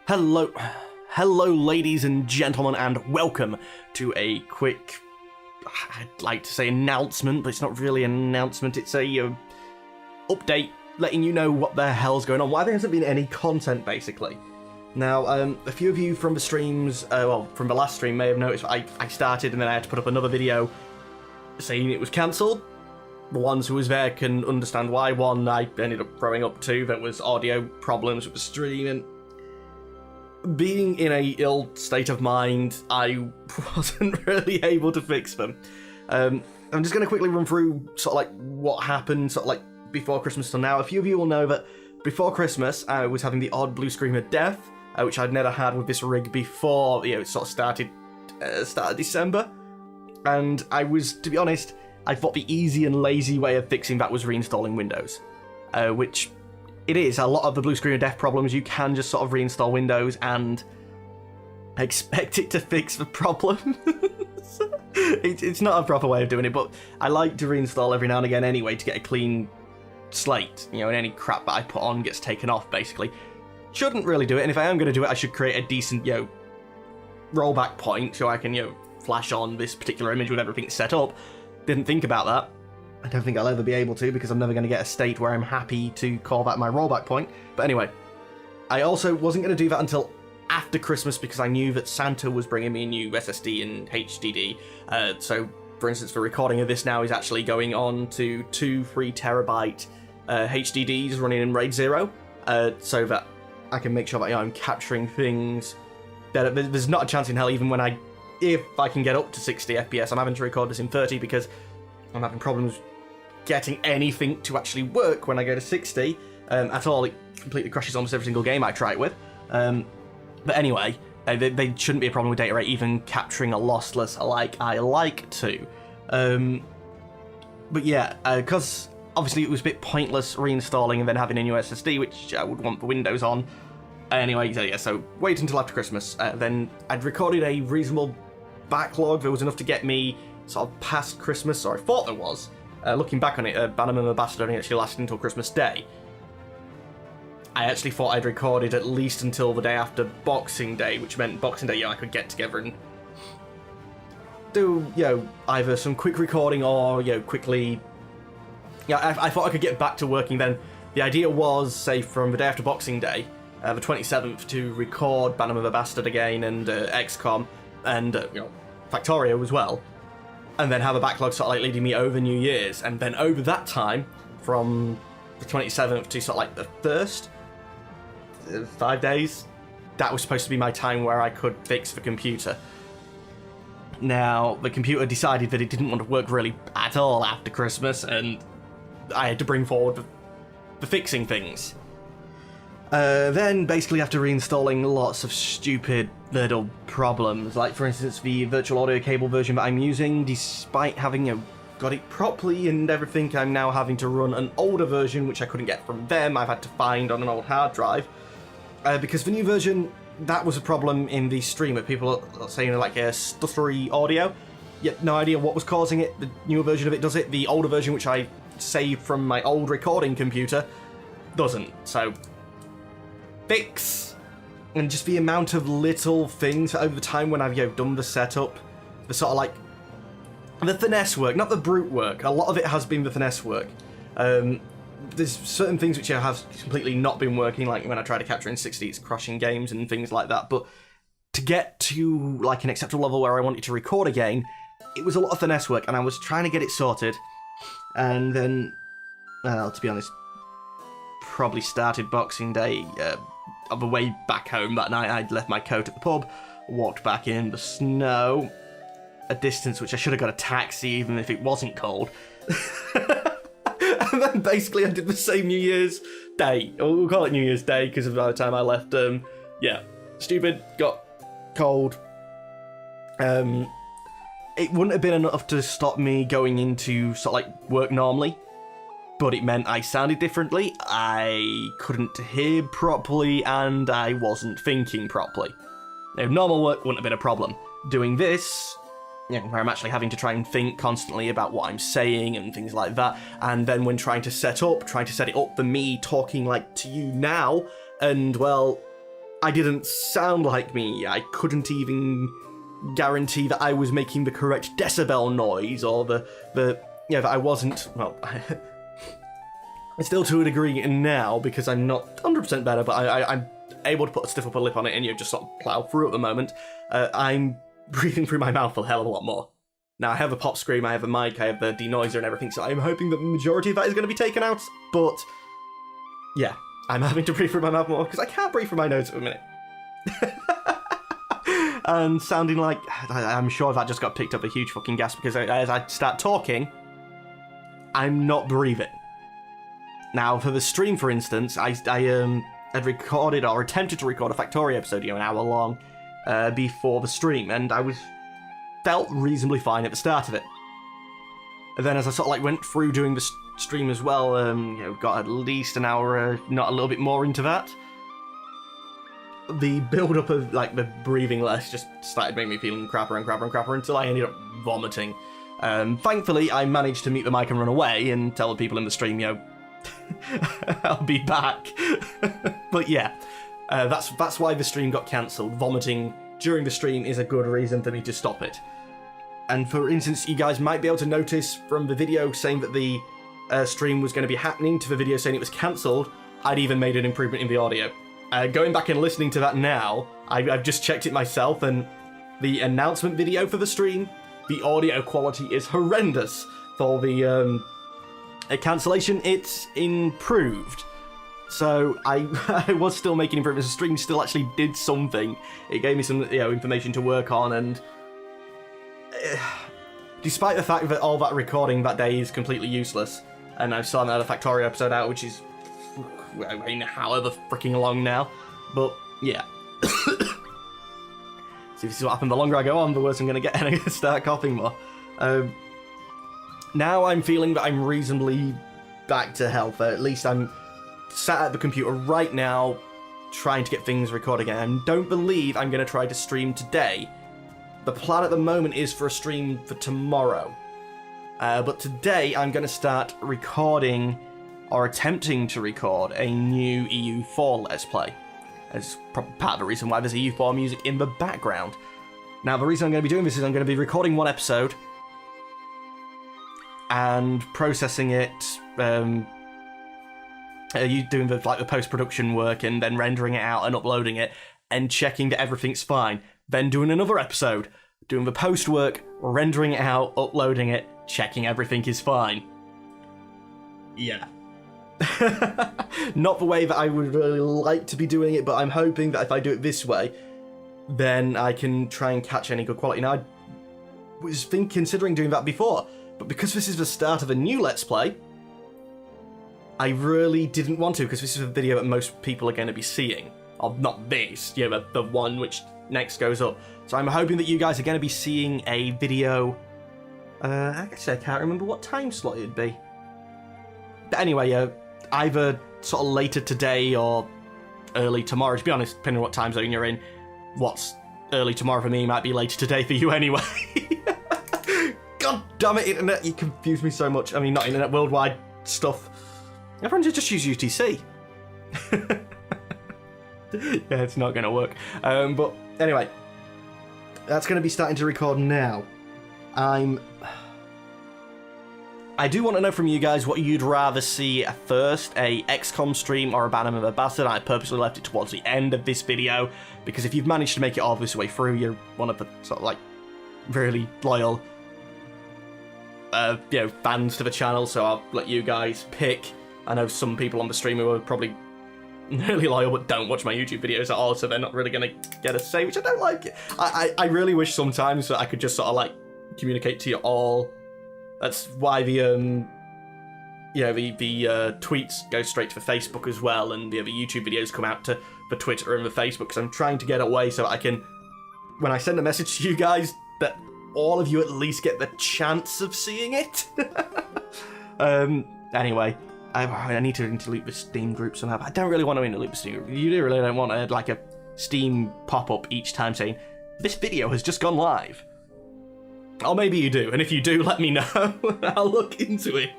Hello ladies and gentlemen, and welcome to a quick, I'd like to say announcement, but it's not really an announcement, it's a update letting you know what the hell's going on, why there hasn't been any content basically. Now, a few of you from the streams, from the last stream may have noticed I started and then I had to put up another video saying it was cancelled. The ones who was there can understand why. One, I ended up throwing up. Two, there was audio problems with the stream, and being in a ill state of mind, I wasn't really able to fix them. I'm just going to quickly run through sort of like what happened sort of like before Christmas till now. A few of you will know that before Christmas I was having the odd blue screen of death, which I'd never had with this rig before. It sort of started of December, and I was, to be honest, I thought the easy and lazy way of fixing that was reinstalling Windows, which it is. A lot of the blue screen of death problems, you can just sort of reinstall Windows and expect it to fix the problem. It's not a proper way of doing it, but I like to reinstall every now and again anyway to get a clean slate, and any crap that I put on gets taken off, basically. Shouldn't really do it, and if I am going to do it, I should create a decent, rollback point so I can, flash on this particular image with everything set up. Didn't think about that. I don't think I'll ever be able to, because I'm never going to get a state where I'm happy to call that my rollback point. But anyway, I also wasn't going to do that until after Christmas, because I knew that Santa was bringing me a new SSD and HDD. So, for instance, the recording of this now is actually going on to 2 3TB HDDs running in RAID 0, so that I can make sure that I'm capturing things better. There's not a chance in hell, even when if I can get up to 60 FPS, I'm having to record this in 30 because I'm having problems getting anything to actually work when I go to 60 at all. It completely crashes almost every single game I try it with. But anyway, they shouldn't be a problem with data rate, even capturing a lossless like I like to. But yeah, because obviously it was a bit pointless reinstalling and then having a new SSD, which I would want for Windows on. Anyway, so wait until after Christmas. Then I'd recorded a reasonable backlog. There was enough to get me sort of past Christmas, or I thought there was. Looking back on it, Bannerman the Bastard only actually lasted until Christmas Day. I actually thought I'd recorded at least until the day after Boxing Day, which meant Boxing Day, I could get together and do, either some quick recording or, quickly... I thought I could get back to working then. The idea was, say, from the day after Boxing Day, the 27th, to record Bannerman the Bastard again and XCOM and, Factorio as well, and then have a backlog sort of like leading me over New Year's, and then over that time, from the 27th to sort of like the 1st, 5 days, that was supposed to be my time where I could fix the computer. Now, the computer decided that it didn't want to work really at all after Christmas, and I had to bring forward the fixing things. Then, basically, after reinstalling lots of stupid little problems, like, for instance, the virtual audio cable version that I'm using, despite having, got it properly and everything, I'm now having to run an older version, which I couldn't get from them. I've had to find on an old hard drive. Because the new version, that was a problem in the stream, that people are saying, like, a stuttery audio. Yet, no idea what was causing it. The newer version of it does it. The older version, which I saved from my old recording computer, doesn't. So, fix. And just the amount of little things over the time when I've done the setup, the sort of like the finesse work, not the brute work. A lot of it has been the finesse work. There's certain things which have completely not been working, like when I try to capture in 60, it's crashing games and things like that. But to get to like an acceptable level where I wanted to record again, it was a lot of finesse work, and I was trying to get it sorted. And then, well, to be honest, probably started Boxing Day on the way back home that night. I'd left my coat at the pub, walked back in the snow, a distance which I should have got a taxi even if it wasn't cold. And then basically I did the same New Year's Day. We'll call it New Year's Day, because by the time I left, stupid, got cold. It wouldn't have been enough to stop me going into sort of like work normally, but it meant I sounded differently, I couldn't hear properly, and I wasn't thinking properly. Now, normal work wouldn't have been a problem. Doing this, where I'm actually having to try and think constantly about what I'm saying and things like that, and then when trying to set it up for me talking like to you now, and well, I didn't sound like me. I couldn't even guarantee that I was making the correct decibel noise, or that I wasn't, well, still to a degree now, because I'm not 100% better, but I'm able to put a stiff upper lip on it and just sort of plow through at the moment. I'm breathing through my mouth a hell of a lot more. Now, I have a pop scream, I have a mic, I have the denoiser and everything, so I'm hoping that the majority of that is going to be taken out, but yeah, I'm having to breathe through my mouth more, because I can't breathe through my nose for a minute. And sounding like, I'm sure that just got picked up a huge fucking gasp, because as I start talking, I'm not breathing. Now, for the stream, for instance, I had recorded or attempted to record a Factorio episode, an hour long, before the stream, and I felt reasonably fine at the start of it. And then as I sort of went through doing the stream as well, got at least an hour, not a little bit more into that, the build-up of the breathing less just started making me feeling crapper and crapper and crapper until I ended up vomiting. Thankfully, I managed to mute the mic and run away and tell the people in the stream, I'll be back. But yeah, that's why the stream got cancelled. Vomiting during the stream is a good reason for me to stop it. And for instance, you guys might be able to notice from the video saying that the stream was going to be happening to the video saying it was cancelled, I'd even made an improvement in the audio. Going back and listening to that now, I've just checked it myself, and the announcement video for the stream, the audio quality is horrendous. For the cancellation, it's improved. So I was still making improvements. The stream still actually did something. It gave me some information to work on, and despite the fact that all that recording that day is completely useless, and I've still haven't had a Factorio episode out, which is however freaking long now, but yeah. See, this is what happened. The longer I go on, the worse I'm going to get, and I'm going to start coughing more. Now I'm feeling that I'm reasonably back to health. At least I'm sat at the computer right now, trying to get things recorded again. I don't believe I'm going to try to stream today. The plan at the moment is for a stream for tomorrow. But today I'm going to start recording, or attempting to record, a new EU4 Let's Play. As part of the reason why there's EU4 music in the background. Now, the reason I'm going to be doing this is I'm going to be recording one episode and processing it, you doing the post-production work and then rendering it out and uploading it and checking that everything's fine. Then doing another episode, doing the post work, rendering it out, uploading it, checking everything is fine. Yeah. Not the way that I would really like to be doing it, but I'm hoping that if I do it this way, then I can try and catch any good quality. Now, I was considering doing that before, but because this is the start of a new Let's Play, I really didn't want to, because this is a video that most people are going to be seeing. Or not this, the one which next goes up. So I'm hoping that you guys are going to be seeing a video, actually I can't remember what time slot it'd be. But anyway, either sort of later today or early tomorrow. To be honest, depending on what time zone you're in, what's early tomorrow for me might be later today for you anyway. God damn it, internet, you confuse me so much. I mean, not internet, worldwide stuff. Everyone just use UTC. Yeah, it's not going to work. But anyway, that's going to be starting to record now. I do want to know from you guys what you'd rather see first, a XCOM stream or a Bannerman the Bastard. I purposely left it towards the end of this video, because if you've managed to make it all this way through, you're one of the sort of really loyal fans to the channel, so I'll let you guys pick. I know some people on the stream who are probably really loyal but don't watch my YouTube videos at all, so they're not really going to get a say, which I don't like. I really wish sometimes that I could just sort of communicate to you all. That's why the tweets go straight to the Facebook as well, and the YouTube videos come out to the Twitter and the Facebook, because I'm trying to get away so that I can, when I send a message to you guys, that all of you at least get the chance of seeing it. Anyway, I need to delete the Steam group somehow. I don't really want to delete the Steam group. You really don't want a Steam pop-up each time saying, this video has just gone live. Or maybe you do, and if you do, let me know. I'll look into it.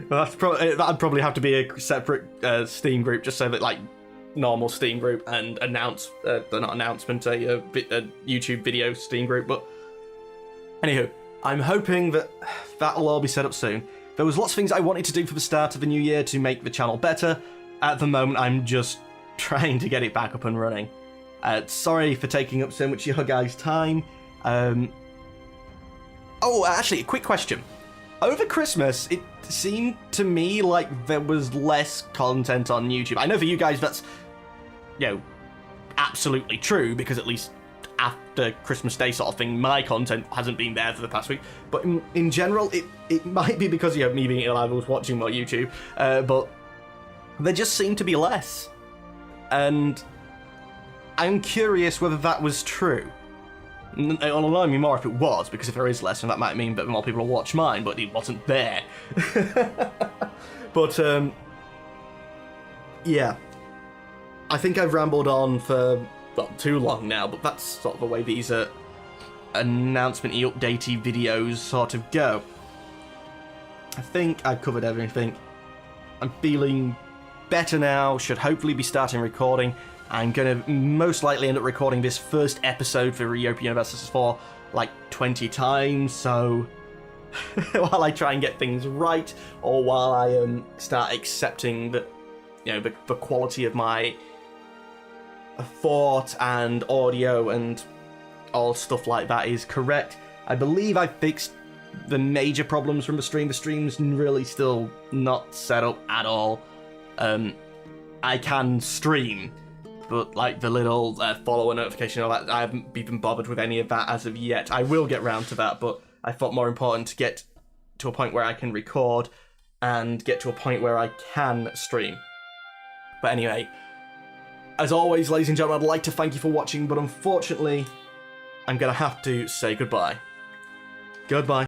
That'd probably have to be a separate Steam group, just so that normal Steam group and not announcement, a YouTube video Steam group. But anywho, I'm hoping that that'll all be set up soon. There was lots of things I wanted to do for the start of the new year to make the channel better. At the moment, I'm just trying to get it back up and running. Sorry for taking up so much of your guys' time. Oh, actually, a quick question. Over Christmas, it seemed to me like there was less content on YouTube. I know for you guys that's, absolutely true, because at least after Christmas Day sort of thing, my content hasn't been there for the past week. But in general, it might be because, me being alive, I was watching more YouTube, but there just seemed to be less. And I'm curious whether that was true. It'll annoy me more if it was, because if there is less, then that might mean that more people will watch mine, but it wasn't there. But, yeah. I think I've rambled on for, too long now, but that's sort of the way these announcement-y, updatey videos sort of go. I think I've covered everything. I'm feeling better now, should hopefully be starting recording. I'm going to most likely end up recording this first episode for Europa Universalis 4 like 20 times, so while I try and get things right, or while I start accepting that, the quality of my thought and audio and all stuff like that is correct. I believe I fixed the major problems from the stream. The stream's really still not set up at all. I can stream, but like the little follower notification and all that, I haven't even bothered with any of that as of yet. I will get round to that, but I thought more important to get to a point where I can record and get to a point where I can stream. But anyway, as always, ladies and gentlemen, I'd like to thank you for watching, but unfortunately, I'm going to have to say goodbye. Goodbye.